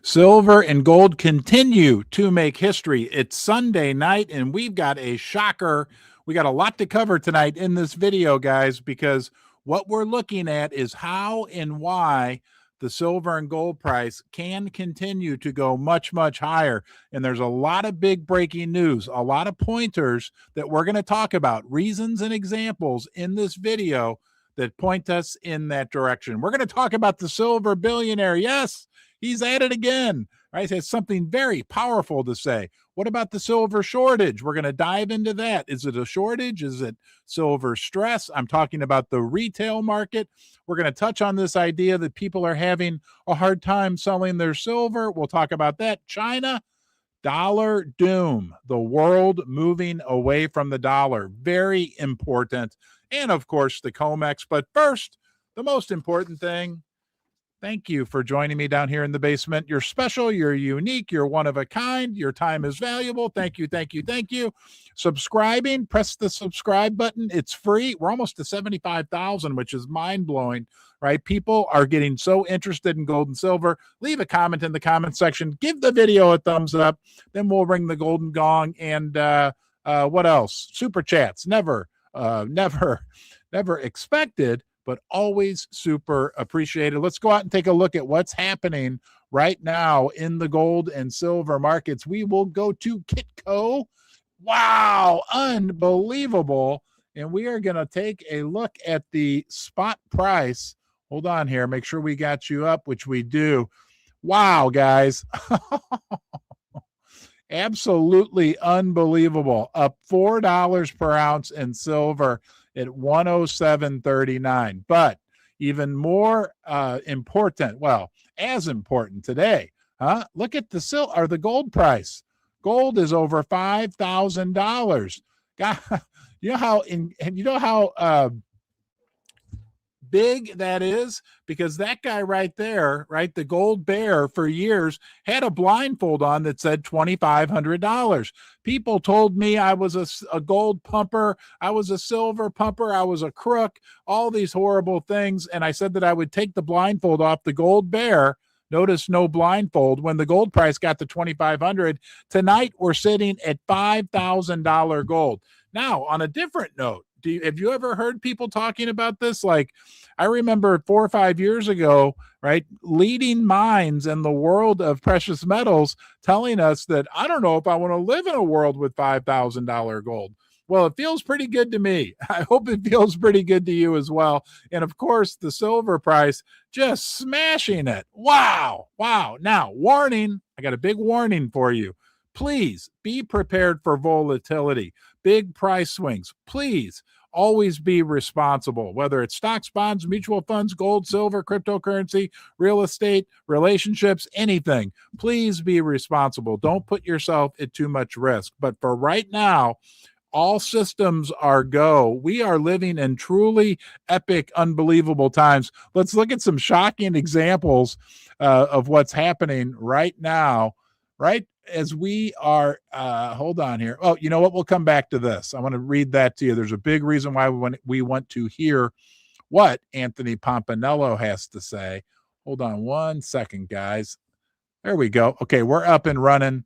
Silver and gold continue to make history. It's Sunday night, and we've got a shocker. We got a lot to cover tonight in this video, guys, because what we're looking at is how and why the silver and gold price can continue to go much, much higher. And there's a lot of big breaking news, a lot of pointers that we're going to talk about, reasons and examples in this video that point us in that direction. We're going to talk about the silver billionaire. Yes, he's at it again, right? He has something very powerful to say. What about the silver shortage? We're going to dive into that. Is it a shortage? Is it silver stress? I'm talking about the retail market. We're going to touch on this idea that people are having a hard time selling their silver. We'll talk about that. China, dollar doom, the world moving away from the dollar. Very important. And of course, the COMEX. But first, the most important thing, thank you for joining me down here in the basement. You're special, you're unique, you're one of a kind, your time is valuable. Thank you, thank you, thank you. Subscribing, press the subscribe button. It's free. We're almost to 75,000, which is mind-blowing, right? People are getting so interested in gold and silver. Leave a comment in the comment section. Give the video a thumbs up. Then we'll ring the golden gong. And what else? Super chats. Never expected, but always super appreciated. Let's go out and take a look at what's happening right now in the gold and silver markets. We will go to Kitco. Wow, unbelievable. And we are going to take a look at the spot price. Hold on here. Make sure we got you up, which we do. Wow, guys. Absolutely unbelievable. Up $4 per ounce in silver at 107.39. But even more important, well, as important today, look at the gold price. Gold is over $5,000. God, you know how big that is? Because that guy right there, right, the gold bear for years had a blindfold on that said $2,500. People told me I was a gold pumper, I was a silver pumper, I was a crook, all these horrible things. And I said that I would take the blindfold off the gold bear. Notice no blindfold. When the gold price got to $2,500, tonight we're sitting at $5,000 gold. Now, on a different note, have you ever heard people talking about this? Like, I remember 4 or 5 years ago, right, leading minds in the world of precious metals telling us that I don't know if I want to live in a world with $5,000 gold. Well, it feels pretty good to me. I hope it feels pretty good to you as well. And of course, the silver price just smashing it. Wow. Wow. Now, warning, I got a big warning for you. Please be prepared for volatility, big price swings. Please always be responsible, whether it's stocks, bonds, mutual funds, gold, silver, cryptocurrency, real estate, relationships, anything. Please be responsible. Don't put yourself at too much risk. But for right now, all systems are go. We are living in truly epic, unbelievable times. Let's look at some shocking examples of what's happening right now, right as we are, hold on here. Oh, you know what? We'll come back to this. I want to read that to you. There's a big reason why we want to hear what Anthony Pompliano has to say. Hold on one second, guys. There we go. Okay, we're up and running.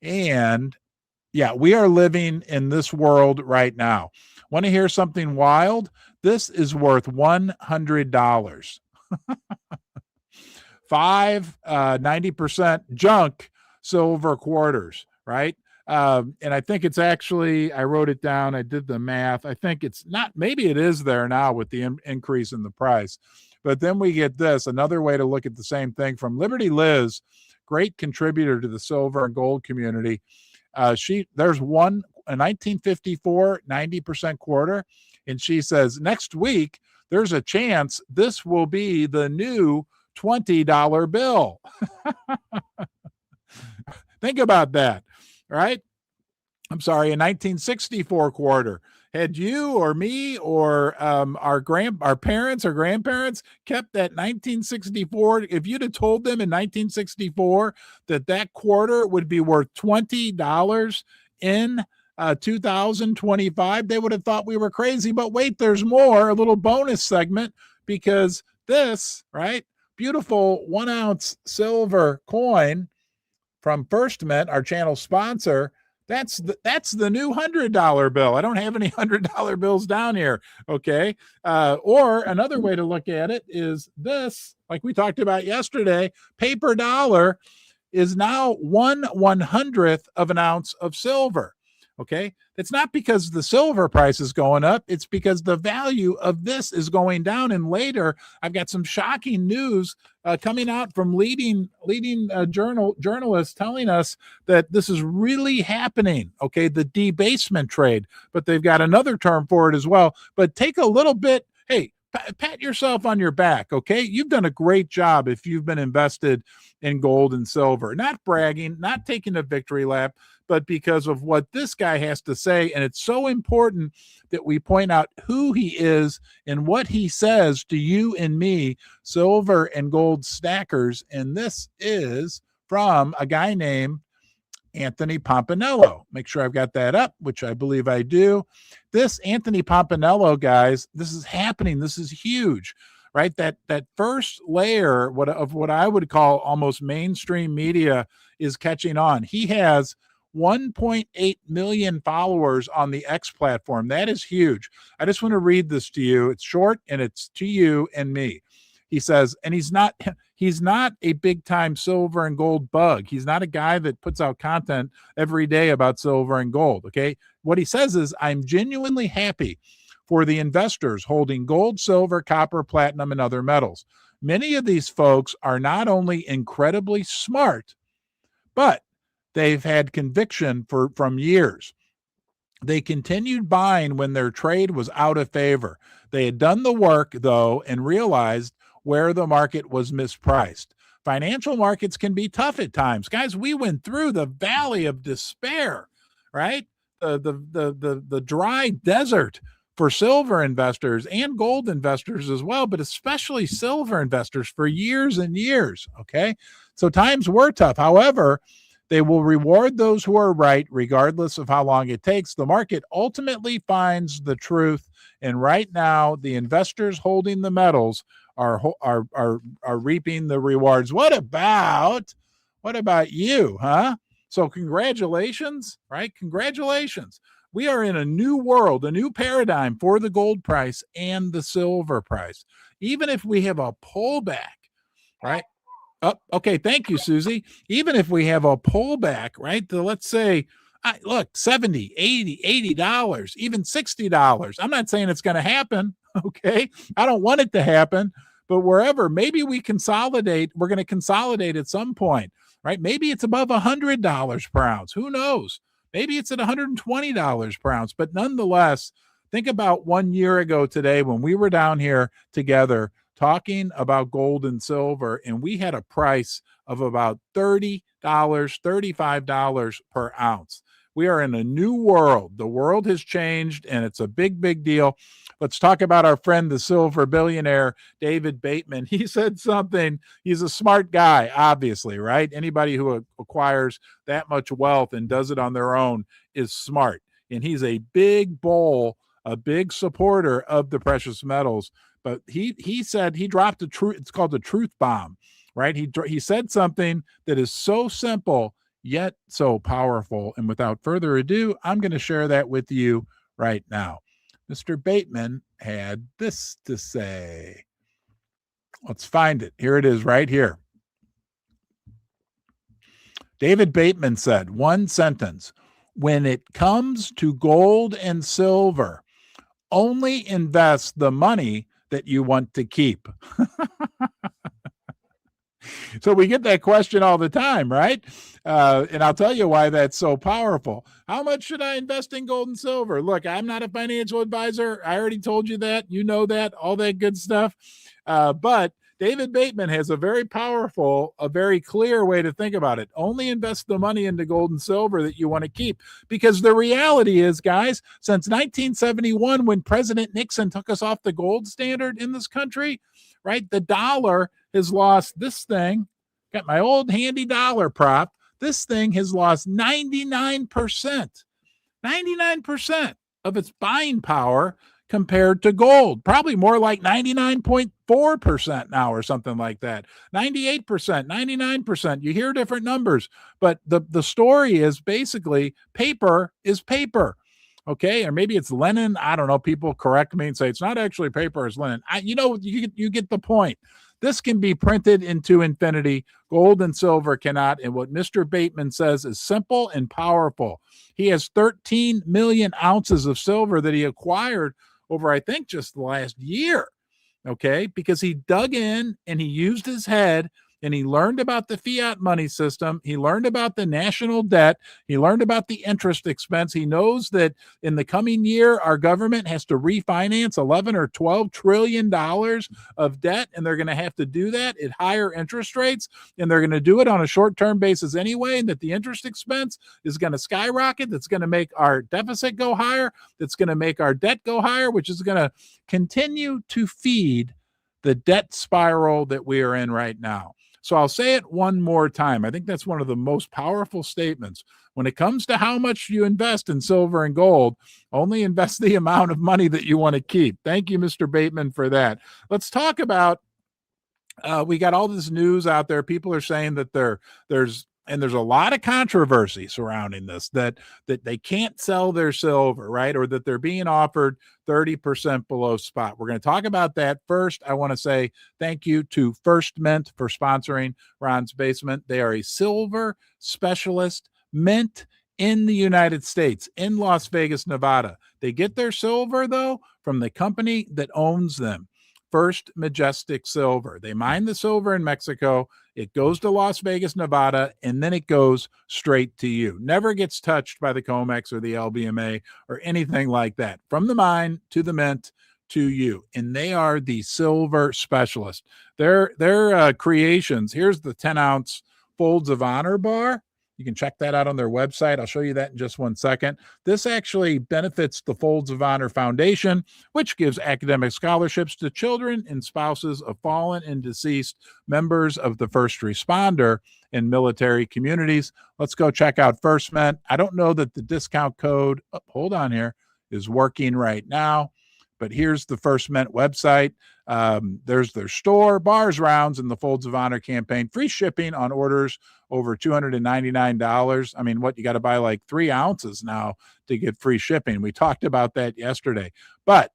And yeah, we are living in this world right now. Want to hear something wild? This is worth $100. 90% junk silver quarters, right? And I think it's actually, I wrote it down, I did the math. I think it's not, maybe it is there now with the increase in the price. But then we get this, another way to look at the same thing from Liberty Liz, great contributor to the silver and gold community. There's one, a 1954 90% quarter, and she says next week there's a chance this will be the new $20 bill. Think about that, right? I'm sorry, a 1964 quarter. Had you or me or our parents or grandparents kept that 1964, if you'd have told them in 1964 that quarter would be worth $20 in 2025, they would have thought we were crazy. But wait, there's more, a little bonus segment, because this, right, beautiful 1 ounce silver coin from First Mint, our channel sponsor. That's the new $100 bill. I don't have any $100 bills down here. Okay. Or another way to look at it is this, like we talked about yesterday, paper dollar is now 1/100th of an ounce of silver. Okay. It's not because the silver price is going up. It's because the value of this is going down. And later, I've got some shocking news coming out from leading journalists telling us that this is really happening. Okay. The debasement trade, but they've got another term for it as well. But take a little bit. Hey, pat yourself on your back. Okay. You've done a great job if you've been invested in gold and silver, not bragging, not taking a victory lap, but because of what this guy has to say. And it's so important that we point out who he is and what he says to you and me, silver and gold stackers. And this is from a guy named Anthony Pompliano. Make sure I've got that up, which I believe I do. This Anthony Pompliano, guys, this is happening. This is huge, right? That first layer of what I would call almost mainstream media is catching on. He has 1.8 million followers on the X platform. That is huge. I just want to read this to you. It's short and it's to you and me. He says, and he's not a big time silver and gold bug. He's not a guy that puts out content every day about silver and gold. Okay. What he says is, I'm genuinely happy for the investors holding gold, silver, copper, platinum, and other metals. Many of these folks are not only incredibly smart, but they've had conviction from years. They continued buying when their trade was out of favor. They had done the work, though, and realized where the market was mispriced. Financial markets can be tough at times. Guys, we went through the valley of despair, right? The dry desert for silver investors and gold investors as well, but especially silver investors for years and years, okay? So times were tough. However, they will reward those who are right, regardless of how long it takes. The market ultimately finds the truth, and right now, the investors holding the metals are reaping the rewards. What about you, huh? So congratulations, right? Congratulations. We are in a new world, a new paradigm for the gold price and the silver price. Even if we have a pullback, right? Oh, okay. Thank you, Susie. Even if we have a pullback, right? Let's say, look, $70, $80, $80, even $60. I'm not saying it's going to happen. Okay. I don't want it to happen, but wherever, maybe we consolidate, we're going to consolidate at some point, right? Maybe it's above $100 per ounce. Who knows? Maybe it's at $120 per ounce, but nonetheless, think about 1 year ago today when we were down here together talking about gold and silver, and we had a price of about $30, $35 per ounce. We are in a new world. The world has changed, and it's a big, big deal. Let's talk about our friend, the silver billionaire, David Bateman. He said something. He's a smart guy, obviously, right? Anybody who acquires that much wealth and does it on their own is smart. And he's a big bull, a big supporter of the precious metals. But he said, he dropped a truth. It's called the truth bomb, right? He said something that is so simple yet so powerful. And without further ado, I'm going to share that with you right now. Mr. Bateman had this to say. Let's find it. Here it is right here. David Bateman said, one sentence, when it comes to gold and silver, only invest the money that you want to keep. So we get that question all the time, right? And I'll tell you why that's so powerful. How much should I invest in gold and silver? Look, I'm not a financial advisor. I already told you that. You know that, all that good stuff. But David Bateman has a very powerful, a very clear way to think about it. Only invest the money into gold and silver that you want to keep. Because the reality is, guys, since 1971, when President Nixon took us off the gold standard in this country, right, the dollar has lost this thing. Got my old handy dollar prop. This thing has lost 99% of its buying power compared to gold. Probably more like 99.4% now or something like that. 98%, 99%. You hear different numbers, but the story is basically paper is paper. Okay, or maybe it's linen. I don't know. People correct me and say it's not actually paper, it's linen. You get the point. This can be printed into infinity. Gold and silver cannot. And what Mr. Bateman says is simple and powerful. He has 13 million ounces of silver that he acquired over, I think, just the last year. Okay, because he dug in and he used his head and he learned about the fiat money system. He learned about the national debt. He learned about the interest expense. He knows that in the coming year, our government has to refinance 11 or 12 trillion dollars of debt, and they're going to have to do that at higher interest rates, and they're going to do it on a short-term basis anyway, and that the interest expense is going to skyrocket. That's going to make our deficit go higher. That's going to make our debt go higher, which is going to continue to feed the debt spiral that we are in right now. So I'll say it one more time. I think that's one of the most powerful statements. When it comes to how much you invest in silver and gold, only invest the amount of money that you want to keep. Thank you, Mr. Bateman, for that. Let's talk about, we got all this news out there. People are saying that there's a lot of controversy surrounding this, that they can't sell their silver, right? Or that they're being offered 30% below spot. We're going to talk about that. First, I want to say thank you to First Mint for sponsoring Ron's Basement. They are a silver specialist mint in the United States, in Las Vegas, Nevada. They get their silver, though, from the company that owns them, First Majestic Silver. They mine the silver in Mexico. It goes to Las Vegas, Nevada, and then it goes straight to you. Never gets touched by the COMEX or the LBMA or anything like that. From the mine to the mint to you. And they are the silver specialist. Their creations, here's the 10-ounce Folds of Honor bar. You can check that out on their website. I'll show you that in just one second. This actually benefits the Folds of Honor Foundation, which gives academic scholarships to children and spouses of fallen and deceased members of the first responder and military communities. Let's go check out First Mint. I don't know that the discount code, hold on here, is working right now, but here's the First Mint website. There's their store, bars, rounds, and the Folds of Honor campaign. Free shipping on orders over $299. I mean, what, you got to buy like 3 ounces now to get free shipping. We talked about that yesterday. But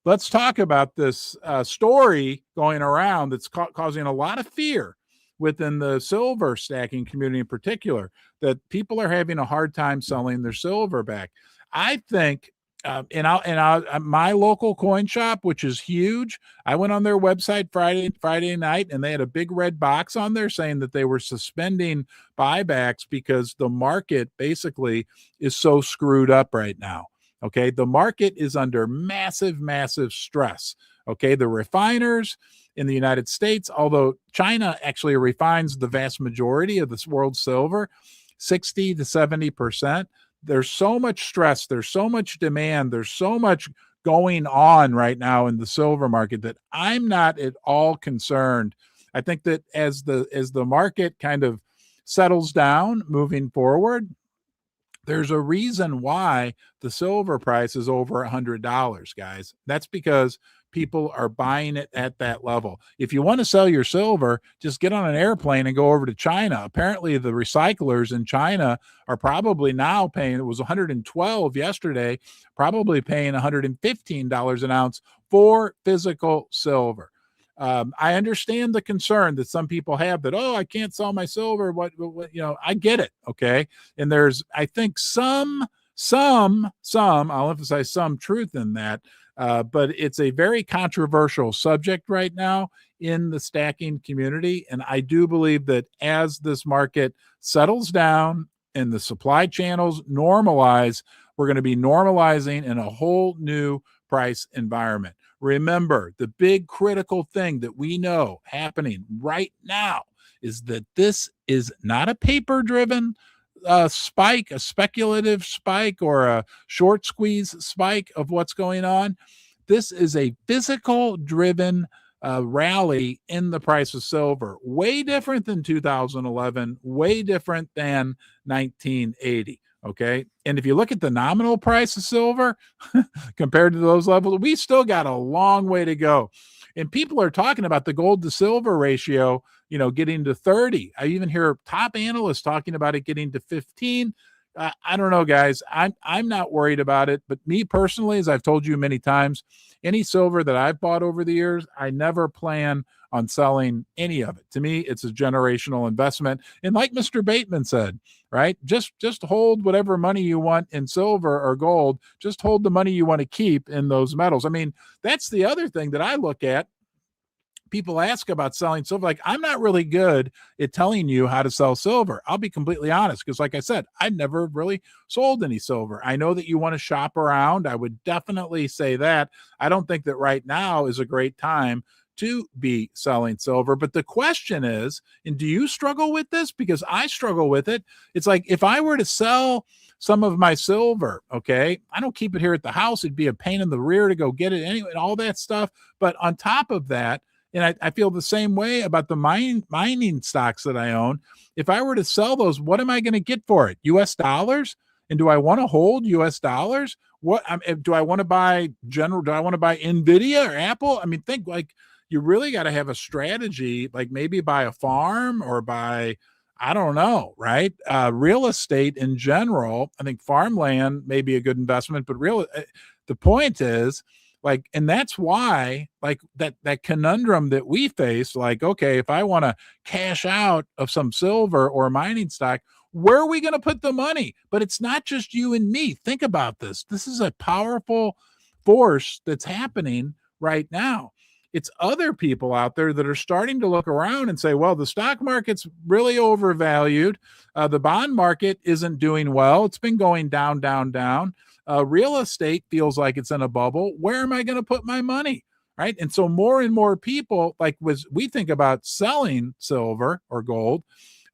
let's talk about this story going around that's causing a lot of fear within the silver stacking community in particular, that people are having a hard time selling their silver back. I think my local coin shop, which is huge, I went on their website Friday night, and they had a big red box on there saying that they were suspending buybacks because the market basically is so screwed up right now. Okay, the market is under massive stress. Okay, the refiners in the United States, although China actually refines the vast majority of this world's silver, 60 to 70%. There's so much stress, there's so much demand, there's so much going on right now in the silver market that I'm not at all concerned. I think that as the market kind of settles down moving forward, there's a reason why the silver price is over $100, guys. That's because people are buying it at that level. If you want to sell your silver, just get on an airplane and go over to China. Apparently, the recyclers in China are probably now paying, it was 112 yesterday, probably paying $115 an ounce for physical silver. I understand the concern that some people have that, I can't sell my silver. What, I get it. Okay. And there's, I think some, I'll emphasize some truth in that. But it's a very controversial subject right now in the stacking community. And I do believe that as this market settles down and the supply channels normalize, we're going to be normalizing in a whole new price environment. Remember, the big critical thing that we know happening right now is that this is not a paper-driven spike, a speculative spike, or a short squeeze spike of what's going on. This is a physical driven rally in the price of silver, way different than 2011, way different than 1980. Okay. And if you look at the nominal price of silver compared to those levels, we still got a long way to go. And people are talking about the gold to silver ratio, getting to 30. I even hear top analysts talking about it getting to 15. I don't know, guys. I'm not worried about it. But me personally, as I've told you many times, any silver that I've bought over the years, I never plan on selling any of it. To me, it's a generational investment. And like Mr. Bateman said, right? Just hold whatever money you want in silver or gold. Just hold the money you want to keep in those metals. I mean, that's the other thing that I look at. People ask about selling silver. Like, I'm not really good at telling you how to sell silver. I'll be completely honest, because like I said, I never really sold any silver. I know that you want to shop around. I would definitely say that. I don't think that right now is a great time to be selling silver. But the question is, and do you struggle with this? Because I struggle with it. It's like, if I were to sell some of my silver, okay, I don't keep it here at the house. It'd be a pain in the rear to go get it anyway, and all that stuff. But on top of that, and I feel the same way about the mining stocks that I own. If I were to sell those, what am I going to get for it? US dollars? And do I want to hold US dollars? Do I want to buy General? Do I want to buy Nvidia or Apple? I mean, think like, you really got to have a strategy, like maybe buy a farm or buy, I don't know, right? Real estate in general. I think farmland may be a good investment, but the point is, like, and that's why, like, that conundrum that we face, like, okay, if I want to cash out of some silver or mining stock, where are we going to put the money? But it's not just you and me. Think about this. This is a powerful force that's happening right now. It's other people out there that are starting to look around and say, well, the stock market's really overvalued. The bond market isn't doing well. It's been going down, down, down. Real estate feels like it's in a bubble. Where am I going to put my money? Right. And so more and more people, like, we think about selling silver or gold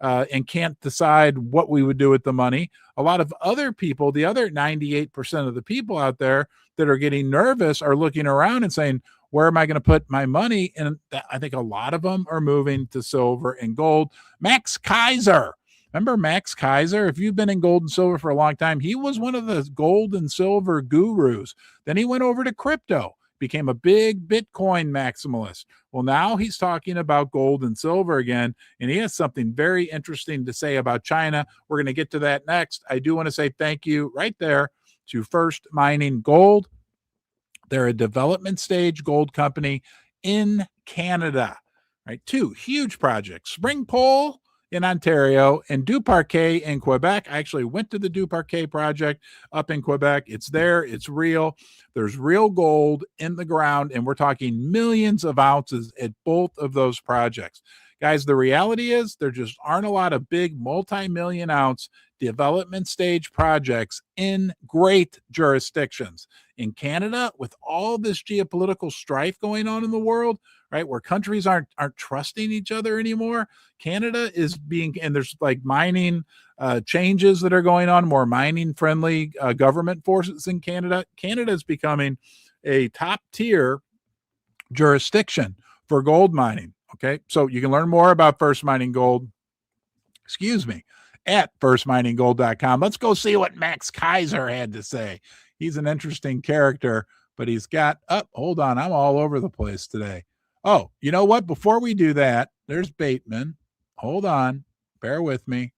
and can't decide what we would do with the money. A lot of other people, the other 98% of the people out there that are getting nervous, are looking around and saying, where am I going to put my money? And I think a lot of them are moving to silver and gold. Max Keiser. Remember Max Keiser? If you've been in gold and silver for a long time, he was one of the gold and silver gurus. Then he went over to crypto, became a big Bitcoin maximalist. Well, now he's talking about gold and silver again, and he has something very interesting to say about China. We're going to get to that next. I do want to say thank you right there to First Mining Gold. They're a development stage gold company in Canada, right? Two huge projects, Spring Pole in Ontario and Duparquet in Quebec. I actually went to the Duparquet project up in Quebec. It's there. It's real. There's real gold in the ground, and we're talking millions of ounces at both of those projects. Guys, the reality is there just aren't a lot of big multi-million ounce development stage projects in great jurisdictions. In Canada, with all this geopolitical strife going on in the world, right, where countries aren't trusting each other anymore, Canada is being, and there's like mining changes that are going on, more mining friendly government forces in Canada. Canada is becoming a top tier jurisdiction for gold mining. Okay, so you can learn more about First Mining Gold, at firstmininggold.com. Let's go see what Max Keiser had to say. He's an interesting character, but he's got, hold on, I'm all over the place today. Oh, you know what? Before we do that, there's Bateman. Hold on, bear with me.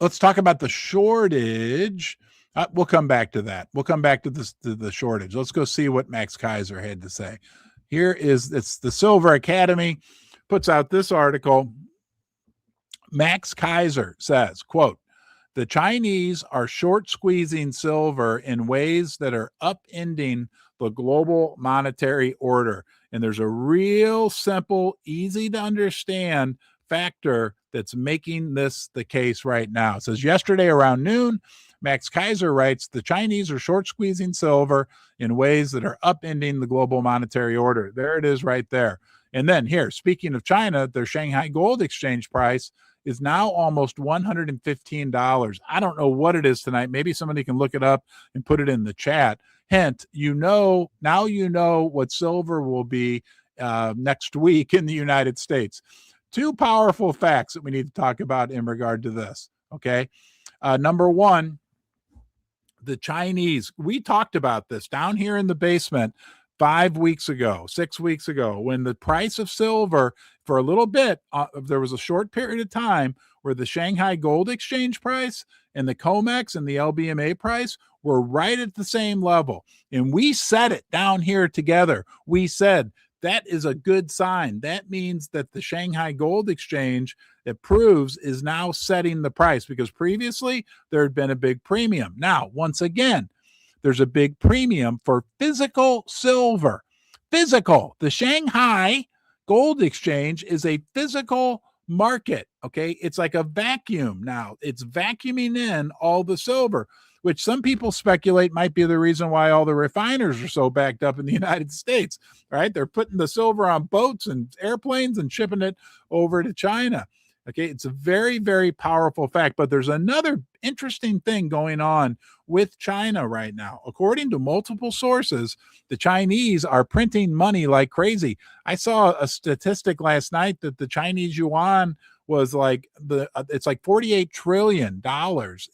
Let's talk about the shortage. We'll come back to that. We'll come back to the shortage. Let's go see what Max Keiser had to say. It's the Silver Academy puts out this article. Max Keiser says, quote, the Chinese are short squeezing silver in ways that are upending the global monetary order. And there's a real simple, easy to understand factor that's making this the case right now. It says yesterday around noon, Max Keiser writes, the Chinese are short squeezing silver in ways that are upending the global monetary order. There it is right there. And then here, speaking of China, their Shanghai Gold Exchange price is now almost $115. I don't know what it is tonight. Maybe somebody can look it up and put it in the chat. Hint, now you know what silver will be next week in the United States. Two powerful facts that we need to talk about in regard to this, okay? Number one, the Chinese. We talked about this down here in the basement 5 weeks ago, 6 weeks ago, when the price of silver for a little bit, there was a short period of time where the Shanghai Gold Exchange price and the COMEX and the LBMA price were right at the same level. And we said it down here together. We said that is a good sign. That means that the Shanghai Gold Exchange, it proves, is now setting the price, because previously there had been a big premium. Now, once again, there's a big premium for physical silver. Physical. The Shanghai Gold Exchange is a physical market. Okay. It's like a vacuum now. It's vacuuming in all the silver, which some people speculate might be the reason why all the refiners are so backed up in the United States, right? They're putting the silver on boats and airplanes and shipping it over to China. Okay, it's a very, very powerful fact. But there's another interesting thing going on with China right now. According to multiple sources, the Chinese are printing money like crazy. I saw a statistic last night that the Chinese yuan was like it's like $48 trillion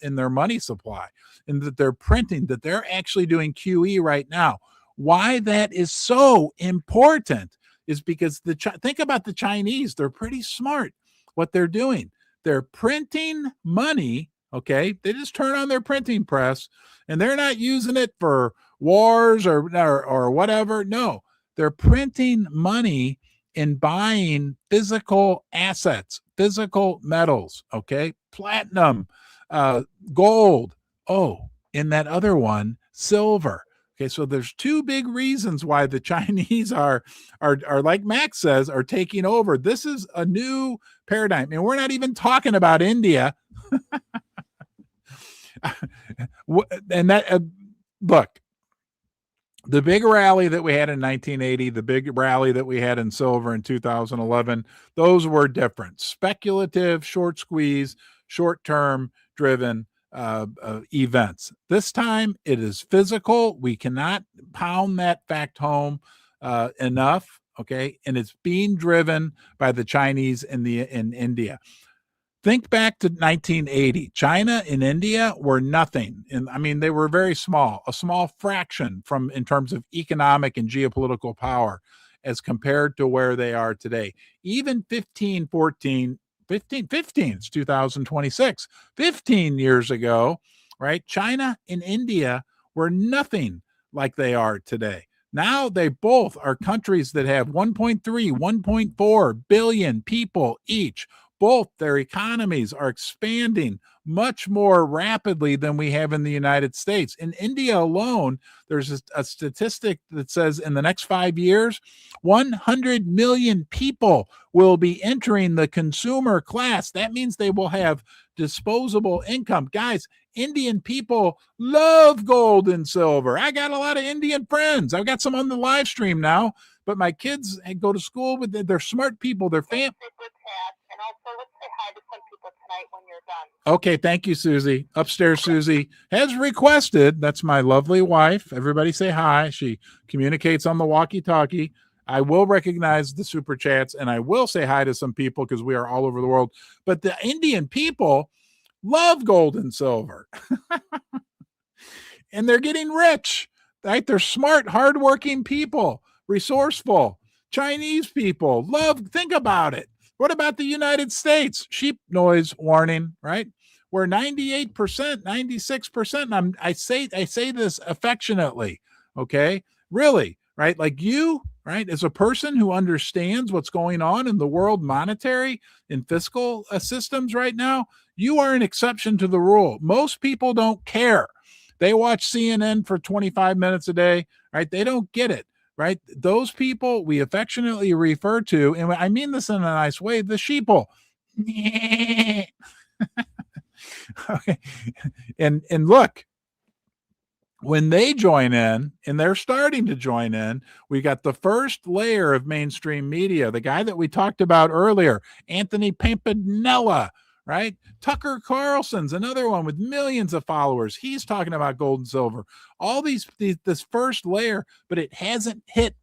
in their money supply, and that they're printing, that they're actually doing QE right now. Why that is so important is because think about the Chinese. They're pretty smart. What they're doing, they're printing money. Okay, they just turn on their printing press, and they're not using it for wars or whatever. No, they're printing money and buying physical assets, physical metals. Okay, platinum, gold. Oh, in that other one, silver. Okay, so there's two big reasons why the Chinese are like Max says, are taking over. This is a new paradigm, and we're not even talking about India. And that look, the big rally that we had in 1980, the big rally that we had in silver in 2011, those were different. Speculative, short squeeze, short-term driven events. This time it is physical. We cannot pound that fact home enough. Okay, and it's being driven by the Chinese in India. Think back to 1980. China and India were nothing. And I mean, they were very small, a small fraction in terms of economic and geopolitical power as compared to where they are today. Even 15, it's 2026, 15 years ago, right? China and India were nothing like they are today. Now they both are countries that have 1.3, 1.4 billion people each. Both their economies are expanding much more rapidly than we have in the United States. In India alone, there's a statistic that says in the next 5 years, 100 million people will be entering the consumer class. That means they will have disposable income. Guys, Indian people love gold and silver. I got a lot of Indian friends. I've got some on the live stream now, but my kids go to school with they're smart people. They're And also, let's say hi to some people tonight when you're done. Okay, thank you, Susie. Upstairs, Susie has requested. That's my lovely wife. Everybody say hi. She communicates on the walkie-talkie. I will recognize the super chats, and I will say hi to some people because we are all over the world. But the Indian people love gold and silver. And they're getting rich, right? They're smart, hardworking people, resourceful. Chinese people think about it. What about the United States? Sheep noise warning, right? We're 98%, 96%. And I say this affectionately, okay? Really, right? Like you, right? As a person who understands what's going on in the world monetary and fiscal systems right now, you are an exception to the rule. Most people don't care. They watch CNN for 25 minutes a day, right? They don't get it. Right? Those people we affectionately refer to, and I mean this in a nice way, the sheeple. Okay. And look, when they join in, and they're starting to join in, we got the first layer of mainstream media, the guy that we talked about earlier, Anthony Pompliano, right? Tucker Carlson's another one with millions of followers. He's talking about gold and silver. All this first layer, but it hasn't hit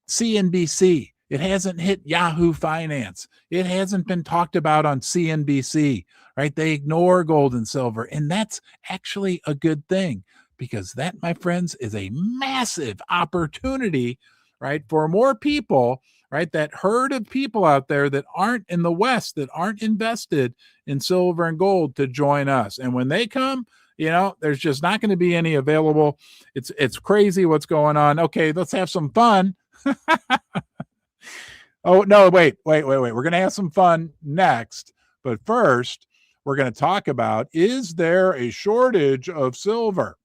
CNBC. It hasn't hit Yahoo Finance. It hasn't been talked about on CNBC, right? They ignore gold and silver. And that's actually a good thing, because that, my friends, is a massive opportunity, right? For more people, right? That herd of people out there that aren't in the West, that aren't invested in silver and gold, to join us. And when they come, there's just not going to be any available. It's crazy what's going on. Okay, let's have some fun. Oh, no, wait. We're going to have some fun next. But first, we're going to talk about, is there a shortage of silver?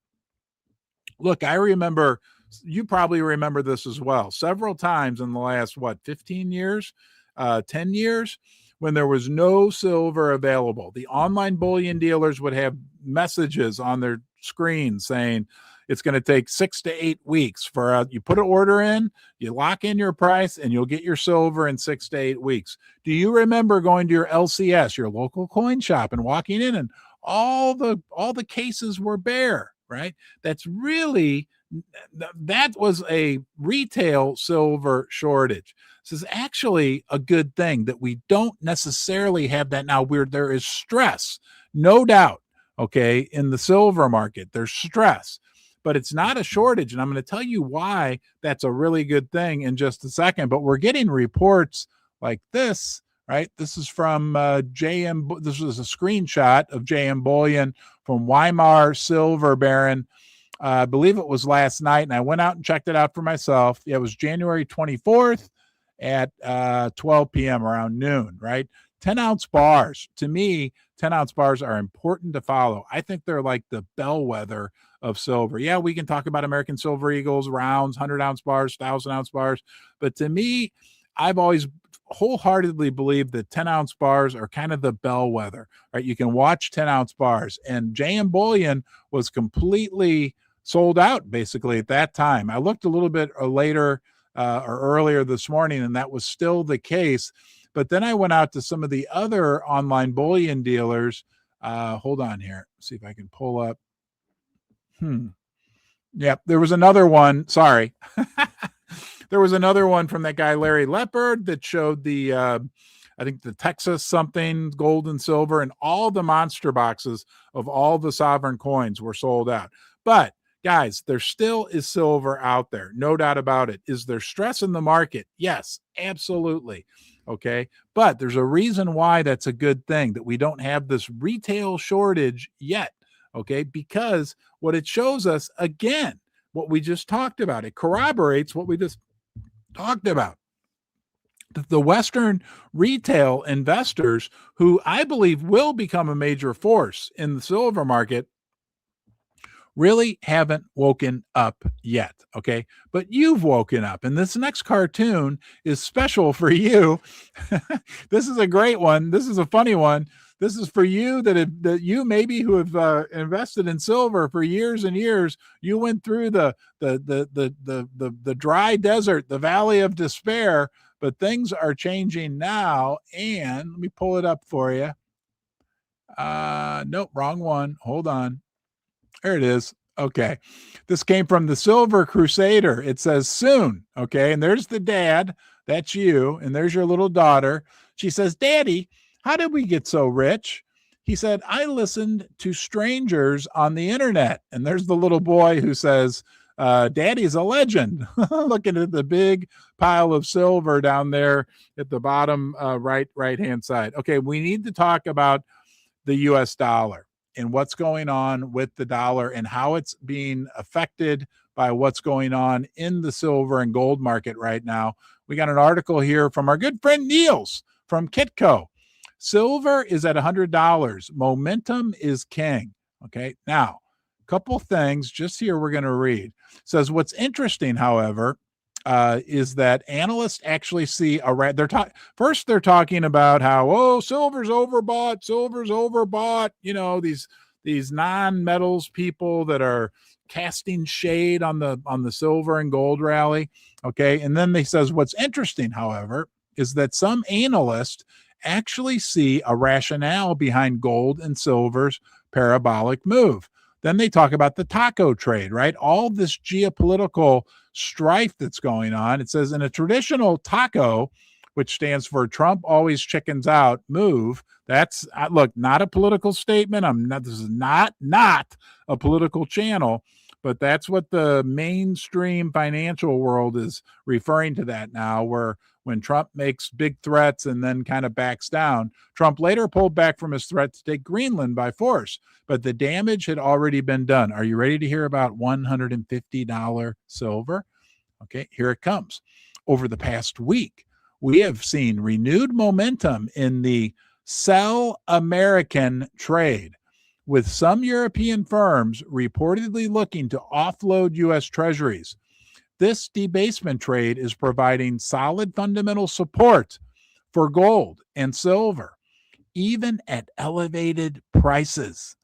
Look, I remember, you probably remember this as well, several times in the last, 15 years, 10 years, when there was no silver available. The online bullion dealers would have messages on their screen saying, it's going to take 6 to 8 weeks for you put an order in, you lock in your price, and you'll get your silver in 6 to 8 weeks. Do you remember going to your LCS, your local coin shop, and walking in, and all the cases were bare, right? That was a retail silver shortage. This is actually a good thing that we don't necessarily have that now. There is stress, no doubt, okay, in the silver market. There's stress, but it's not a shortage. And I'm going to tell you why that's a really good thing in just a second. But we're getting reports like this, right? This is from JM. This was a screenshot of JM Bullion from Weimar Silver Baron. I believe it was last night, and I went out and checked it out for myself. It was January 24th at 12 p.m. around noon, right? 10-ounce bars. To me, 10-ounce bars are important to follow. I think they're like the bellwether of silver. Yeah, we can talk about American Silver Eagles, rounds, 100-ounce bars, 1,000-ounce bars. But to me, I've always wholeheartedly believed that 10-ounce bars are kind of the bellwether, right? You can watch 10-ounce bars. And JM Bullion was completely sold out basically at that time. I looked a little bit later or earlier this morning, and that was still the case. But then I went out to some of the other online bullion dealers. Hold on here. See if I can pull up. Yep, there was another one. Sorry. There was another one from that guy, Larry Leopard, that showed the, I think the Texas something, gold and silver, and all the monster boxes of all the sovereign coins were sold out. But guys, there still is silver out there. No doubt about it. Is there stress in the market? Yes, absolutely. Okay. But there's a reason why that's a good thing, that we don't have this retail shortage yet. Okay. Because what it shows us, again, what we just talked about, it corroborates what we just talked about. The Western retail investors, who I believe will become a major force in the silver market, really haven't woken up yet, okay? But you've woken up, and this next cartoon is special for you. This is a great one. This is a funny one. This is for you that you maybe who have invested in silver for years and years. You went through the dry desert, the valley of despair, but things are changing now. And let me pull it up for you. Nope, wrong one. Hold on. There it is. Okay. This came from the Silver Crusader. It says soon. Okay. And there's the dad. That's you. And there's your little daughter. She says, Daddy, how did we get so rich? He said, I listened to strangers on the internet. And there's the little boy who says, Daddy's a legend. Looking at the big pile of silver down there at the bottom right-hand side. Okay. We need to talk about the US dollar and what's going on with the dollar and how it's being affected by what's going on in the silver and gold market right now. We got an article here from our good friend Niels from Kitco. Silver is at $100. Momentum is king. Okay. Now, a couple things just here we're going to read. It says what's interesting, however, is that analysts actually see first they're talking about how, silver's overbought, you know, these non-metals people that are casting shade on the silver and gold rally. Okay. And then they says what's interesting, however, is that some analysts actually see a rationale behind gold and silver's parabolic move. Then they talk about the taco trade, right? All this geopolitical strife that's going on. It says in a traditional taco, which stands for Trump always chickens out move. That's look, not a political statement. This is not a political channel, but that's what the mainstream financial world is referring to that now, where when Trump makes big threats and then kind of backs down. Trump later pulled back from his threat to take Greenland by force, but the damage had already been done. Are you ready to hear about $150 silver? Okay, here it comes. Over the past week, we have seen renewed momentum in the sell American trade, with some European firms reportedly looking to offload U.S. treasuries. This debasement trade is providing solid fundamental support for gold and silver, even at elevated prices.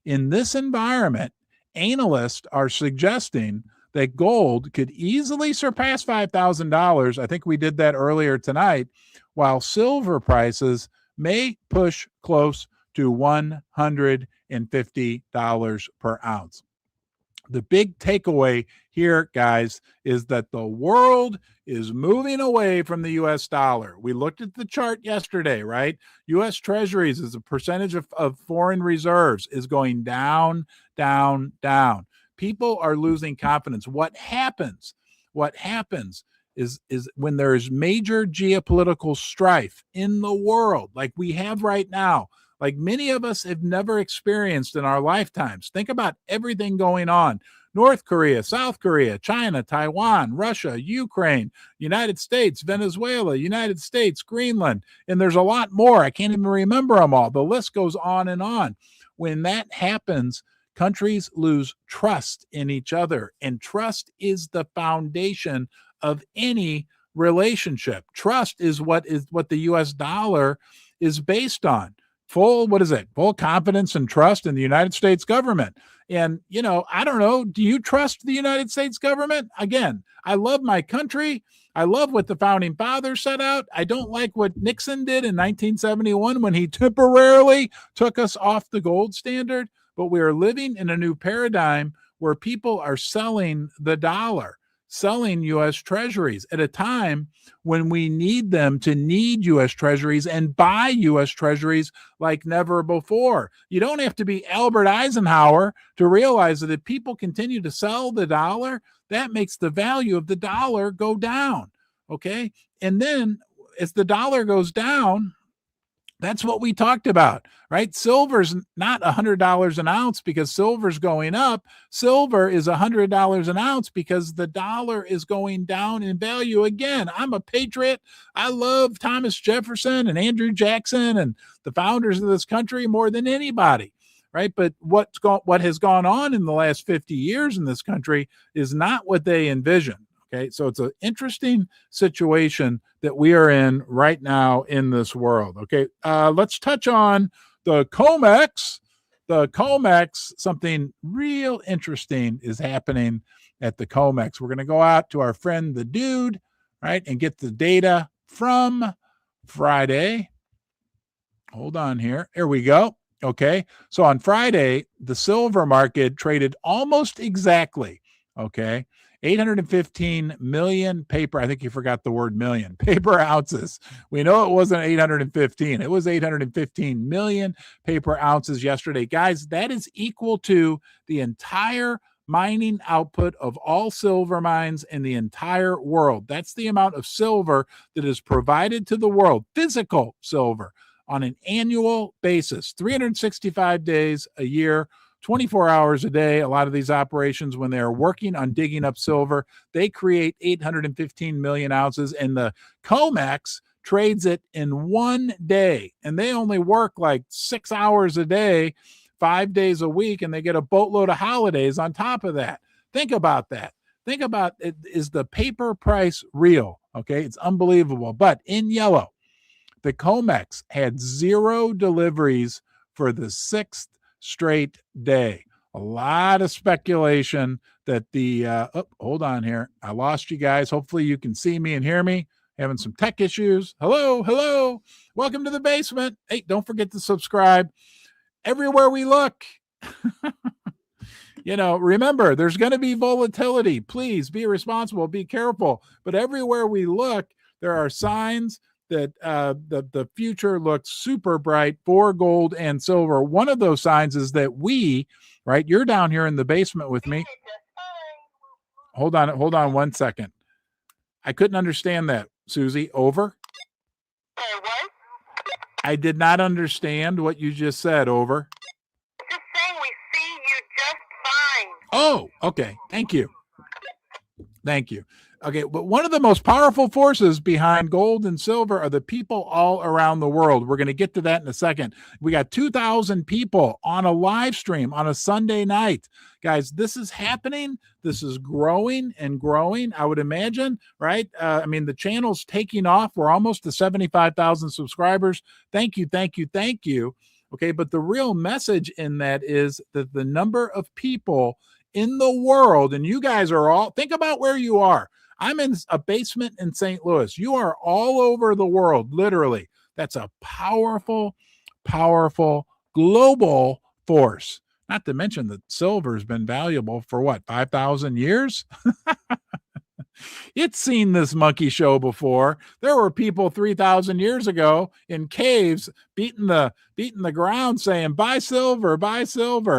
In this environment, analysts are suggesting that gold could easily surpass $5,000. I think we did that earlier tonight, while silver prices may push close to $150 per ounce. The big takeaway here, guys, is that the world is moving away from the U.S. dollar. We looked at the chart yesterday, right? U.S. treasuries as a percentage of foreign reserves is going down, down, down. People are losing confidence. What happens is when there's major geopolitical strife in the world, like we have right now, like many of us have never experienced in our lifetimes. Think about everything going on. North Korea, South Korea, China, Taiwan, Russia, Ukraine, United States, Venezuela, United States, Greenland, and there's a lot more. I can't even remember them all. The list goes on and on. When that happens, countries lose trust in each other, and trust is the foundation of any relationship. Trust is what the US dollar is based on. Full confidence and trust in the United States government. And, I don't know, do you trust the United States government? Again, I love my country. I love what the founding fathers set out. I don't like what Nixon did in 1971 when he temporarily took us off the gold standard. But we are living in a new paradigm where people are selling the dollar, selling U.S. treasuries at a time when we need them to need U.S. treasuries and buy U.S. treasuries like never before. You don't have to be Albert Eisenhower to realize that if people continue to sell the dollar, that makes the value of the dollar go down. Okay. And then as the dollar goes down, that's what we talked about, right? Silver's not $100 an ounce because silver's going up. Silver is $100 an ounce because the dollar is going down in value. Again, I'm a patriot. I love Thomas Jefferson and Andrew Jackson and the founders of this country more than anybody, right? But what has gone on in the last 50 years in this country is not what they envisioned. Okay, so it's an interesting situation that we are in right now in this world. Okay, let's touch on the COMEX. The COMEX, something real interesting is happening at the COMEX. We're going to go out to our friend the dude, right, and get the data from Friday. Hold on here. Here we go. Okay, so on Friday, the silver market traded almost exactly, okay, 815 million paper. I think you forgot the word million paper ounces. We know it wasn't 815. It was 815 million paper ounces yesterday. Guys, that is equal to the entire mining output of all silver mines in the entire world. That's the amount of silver that is provided to the world, physical silver, on an annual basis, 365 days a year, 24 hours a day. A lot of these operations, when they're working on digging up silver, they create 815 million ounces, and the COMEX trades it in 1 day. And they only work like 6 hours a day, 5 days a week, and they get a boatload of holidays on top of that. Think about that. Think about it. Is the paper price real? Okay, it's unbelievable. But in yellow, the COMEX had 0 deliveries for the 6th straight day. A lot of speculation that hold on here. I lost you guys. Hopefully you can see me and hear me. Having some tech issues. Hello. Welcome to the basement. Hey, don't forget to subscribe everywhere we look. Remember, there's going to be volatility. Please be responsible, be careful. But everywhere we look, there are signs that the future looks super bright for gold and silver. One of those signs is that right, you're down here in the basement with me. Hold on 1 second. I couldn't understand that, Susie. Over. What? I did not understand what you just said. Over. Just saying we see you just fine. Oh, okay. Thank you. Okay, but one of the most powerful forces behind gold and silver are the people all around the world. We're going to get to that in a second. We got 2,000 people on a live stream on a Sunday night. Guys, this is happening. This is growing and growing, I would imagine, right? The channel's taking off. We're almost to 75,000 subscribers. Thank you. Okay, but the real message in that is that the number of people in the world, and you guys are all, think about where you are. I'm in a basement in St. Louis. You are all over the world, literally. That's a powerful, powerful global force. Not to mention that silver has been valuable for what, 5,000 years? It's seen this monkey show before. There were people 3,000 years ago in caves beating the ground saying, buy silver.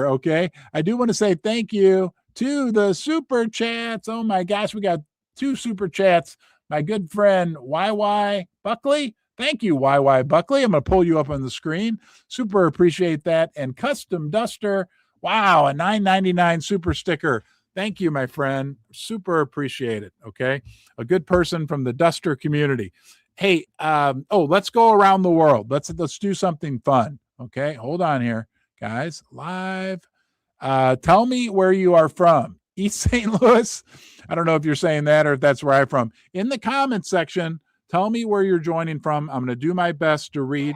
Okay. I do want to say thank you to the super chats. Oh my gosh, we got 2 super chats. My good friend YY Buckley. Thank you, YY Buckley. I'm going to pull you up on the screen. Super appreciate that. And Custom Duster. Wow, a $9.99 super sticker. Thank you, my friend. Super appreciate it. Okay. A good person from the Duster community. Hey, let's go around the world. Let's do something fun. Okay. Hold on here, guys. Live. Tell me where you are from. East St. Louis. I don't know if you're saying that or if that's where I'm from. In the comments section, tell me where you're joining from. I'm going to do my best to read.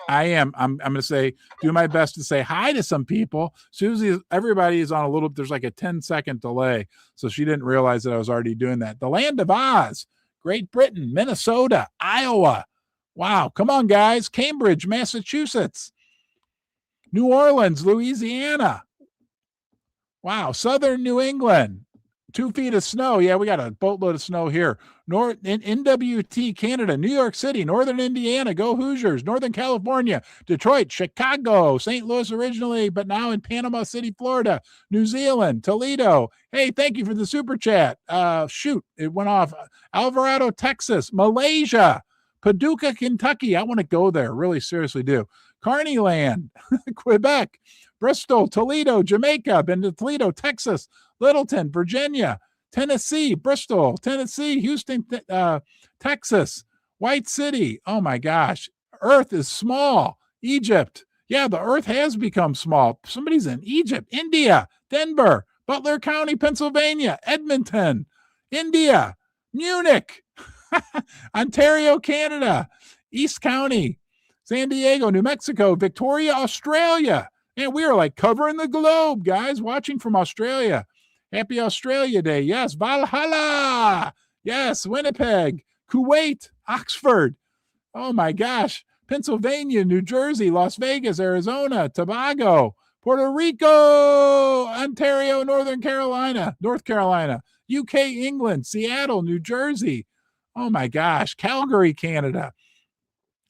I am. I'm going to do my best to say hi to some people. Susie, everybody is on a little, there's like a 10-second delay. So she didn't realize that I was already doing that. The Land of Oz, Great Britain, Minnesota, Iowa. Wow. Come on, guys. Cambridge, Massachusetts, New Orleans, Louisiana. Wow. Southern New England, 2 feet of snow. Yeah, we got a boatload of snow here. In NWT, Canada, New York City, Northern Indiana, go Hoosiers, Northern California, Detroit, Chicago, St. Louis originally, but now in Panama City, Florida, New Zealand, Toledo. Hey, thank you for the super chat. It went off. Alvarado, Texas, Malaysia, Paducah, Kentucky. I want to go there. Really seriously do. Carneyland, Quebec, Bristol, Toledo, Jamaica, been to Toledo, Texas, Littleton, Virginia, Tennessee, Bristol, Tennessee, Houston, Texas, White City. Oh my gosh. Earth is small. Egypt. Yeah, the earth has become small. Somebody's in Egypt. India, Denver, Butler County, Pennsylvania, Edmonton, India, Munich, Ontario, Canada, East County, San Diego, New Mexico, Victoria, Australia. And we are like covering the globe, guys, watching from Australia. Happy Australia Day. Yes. Valhalla. Yes. Winnipeg, Kuwait, Oxford. Oh my gosh. Pennsylvania, New Jersey, Las Vegas, Arizona, Tobago, Puerto Rico, Ontario, North Carolina, UK, England, Seattle, New Jersey. Oh my gosh. Calgary, Canada,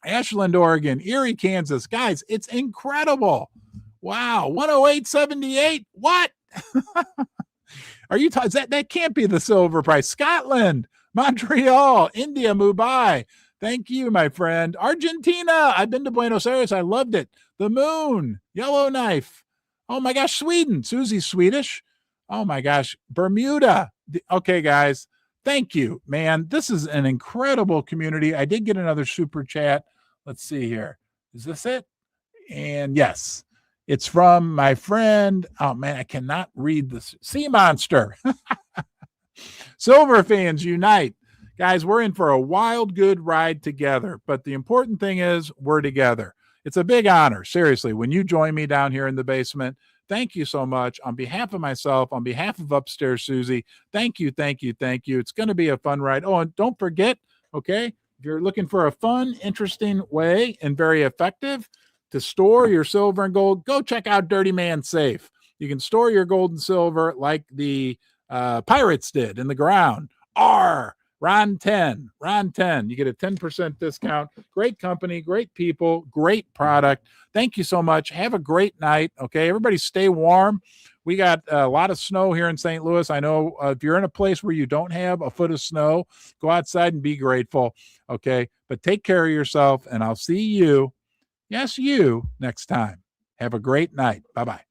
Ashland, Oregon, Erie, Kansas. Guys, it's incredible. Wow. 108.78. What? Are you that can't be the silver price? Scotland, Montreal, India, Mumbai. Thank you, my friend. Argentina. I've been to Buenos Aires. I loved it. The moon, Yellowknife. Oh my gosh, Sweden. Susie's Swedish. Oh my gosh, Bermuda. Okay, guys. Thank you, man. This is an incredible community. I did get another super chat. Let's see here. Is this it? And yes. It's from my friend. Oh man, I cannot read this. Sea Monster. Silver fans unite. Guys, we're in for a wild, good ride together. But the important thing is we're together. It's a big honor. Seriously, when you join me down here in the basement, thank you so much. On behalf of myself, on behalf of Upstairs Susie, thank you. It's going to be a fun ride. Oh, and don't forget, okay, if you're looking for a fun, interesting way and very effective to store your silver and gold, go check out Dirty Man Safe. You can store your gold and silver like the pirates did in the ground. Ron 10. You get a 10% discount. Great company, great people, great product. Thank you so much. Have a great night. Okay, everybody stay warm. We got a lot of snow here in St. Louis. I know if you're in a place where you don't have a foot of snow, go outside and be grateful. Okay, but take care of yourself, and I'll see you, yes, you, next time. Have a great night. Bye-bye.